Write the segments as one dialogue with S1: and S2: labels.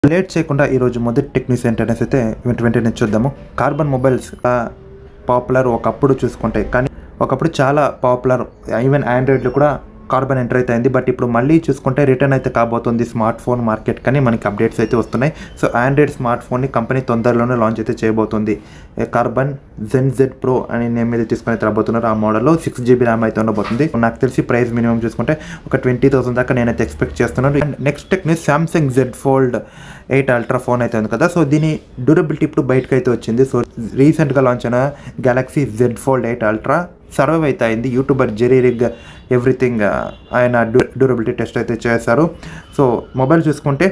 S1: Late చేయకుండా ఈరోజు మొదటి టెక్ న్యూస్ ఏంటనేసి అయితే వెంటనే చూద్దాము. కార్బన్ మొబైల్స్ పాపులర్ ఒకప్పుడు చూసుకుంటే, కానీ ఒకప్పుడు చాలా పాపులర్, ఈవెన్ ఆండ్రాయిడ్లో కూడా కార్బన్ ఎంటర్ అయితే అయింది. బట్ ఇప్పుడు మళ్ళీ చూసుకుంటే రిటర్న్ అయితే కాబోతుంది స్మార్ట్ ఫోన్ మార్కెట్, కానీ మనకి అప్డేట్స్ అయితే వస్తున్నాయి. సో ఆండ్రాయిడ్ స్మార్ట్ ఫోన్ని కంపెనీ తొందరలోనే లాంచ్ అయితే చేయబోతుంది. కార్బన్ ZenZ Pro అనే నేమ్ మీద తీసుకొని అయితే రాబోతున్నారు. ఆ మోడల్లో 6GB ర్యామ్ అయితే ఉండబోతుంది. నాకు తెలిసి ప్రైస్ మినిమం చూసుకుంటే ఒక 20,000 దాకా నేనైతే ఎక్స్పెక్ట్ చేస్తున్నాను. And next tech news, Samsung Z Fold 8 Ultra phone అయితే ఉంది కదా. సో దీని డ్యూరబిలిటీ ఇప్పుడు బయటకు అయితే వచ్చింది. సో రీసెంట్గా లాంచ్ అయిన Galaxy Z Fold 8 Ultra survive అయితే అయింది. యూట్యూబర్ జెరీ రిగ్ ఎవ్రీథింగ్ ఆయన డ్యూరబిలిటీ టెస్ట్ అయితే చేశారు. సో మొబైల్ చూసుకుంటే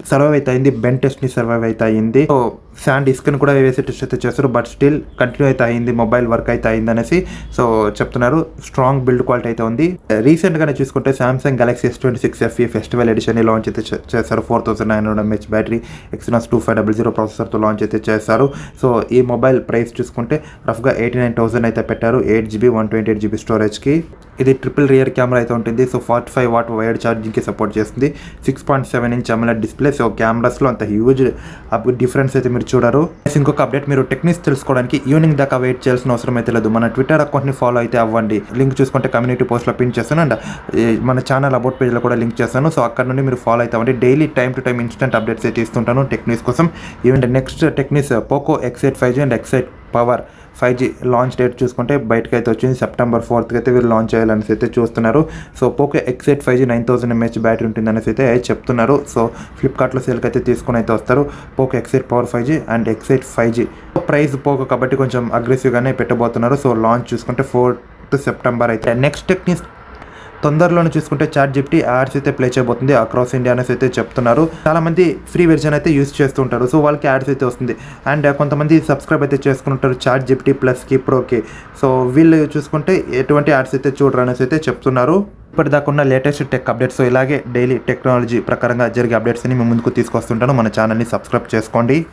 S1: సర్వైవ్ అయితే అయింది, బెన్ టెస్ట్ని సర్వైవ్ అయితే అయింది. సో శాండ్ డిస్క్ని కూడా వేసి టెస్ట్ అయితే చేస్తారు. బట్ స్టిల్ కంటిన్యూ అయితే అయింది, మొబైల్ వర్క్ అయితే అయింది అనేసి సో చెప్తున్నారు. స్ట్రాంగ్ బిల్డ్ క్వాలిటీ అయితే ఉంది. రీసెంట్గానే చూసుకుంటే Samsung Galaxy S26 FE festival edition launch అయితే చేశారు. 4900 mAh బ్యాటరీ, Exynos 2500 ప్రాసెసర్తో లాంచ్ అయితే చేశారు. సో ఈ మొబైల్ ప్రైస్ చూసుకుంటే రఫ్గా 89,000 అయితే పెట్టారు. 8GB 128GB స్టోరేజ్కి. ఇది ట్రిపుల్ రియర్ కెమెరా అయితే ఉంటుంది. సో 45 వాట్ వైడ్ ఛార్జింగ్కి సపోర్ట్ చేస్తుంది. 6.7 ఇంచ్ AMOLED డిస్ప్లే. సో కెమెరాస్లో అంత హ్యూజ్ డిఫరెన్స్ అయితే మీరు చూడరు. ఇంకొక అప్డేట్, మీరు టెక్నిక్స్ తెలుసుకోవడానికి ఈవినింగ్ దాకా వెయిట్ చేయాల్సిన అవసరం అయితే లేదు. మన ట్విట్టర్ అకౌంట్ని ఫాలో అయితే అవ్వండి. లింక్ చూసుకుంటే కమ్యూనిటీ పోస్ట్లో పిన్ చేస్తాను. అండ్ మన ఛానల్ అబౌట్ పేజ్లో కూడా లింక్ చేస్తాను. సో అక్కడ నుండి మీరు ఫాలో అయితే అవ్వండి. Daily time to time instant updates అయితే ఇస్తుంటాను టెక్నిక్స్ కోసం. Even next techniques, Poco X8 5G and X8 power 5G launch date చూసుకుంటే బయటకు అయితే వచ్చింది. September 4th అయితే వీళ్ళు లాంచ్ చేయాలనేసి అయితే చూస్తున్నారు. So Poco X8 5G 9000 mAh battery ఉంటుంది అనేసి అయితే చెప్తున్నారు. సో ఫ్లిప్కార్ట్లో సేల్కి అయితే తీసుకొని అయితే వస్తారు. Poco X8 power 5G and X8 5G price Poco కాబట్టి కొంచెం అగ్రెసివ్గానే పెట్టబోతున్నారు. సో లాంచ్ చూసుకుంటే 4th September అయితే. నెక్స్ట్ టెక్నిక్స్, తొందరలోనే చూసుకుంటే ChatGPT యాడ్స్ అయితే ప్లే చేయబోతుంది అక్రాస్ ఇండియా అనేసి అయితే చెప్తున్నారు. చాలామంది ఫ్రీ వెర్షన్ అయితే యూస్ చేస్తుంటారు. సో వాళ్ళకి యాడ్స్ అయితే వస్తుంది. అండ్ కొంతమంది సబ్స్క్రైబ్ అయితే చేసుకుంటారు ChatGPT ప్లస్కి ప్రోకి. సో వీళ్ళు చూసుకుంటే ఎటువంటి యాడ్స్ అయితే చూడరు అనేసి అయితే చెప్తున్నారు. ఇప్పటిదాకా ఉన్న లేటెస్ట్ టెక్ అప్డేట్స్, ఇలాగే డైలీ టెక్నాలజీ ప్రకారంగా జరిగే అప్డేట్స్ని మేము ముందుకు తీసుకొస్తుంటాను. మన ఛానల్ని సబ్స్క్రైబ్ చేసుకోండి.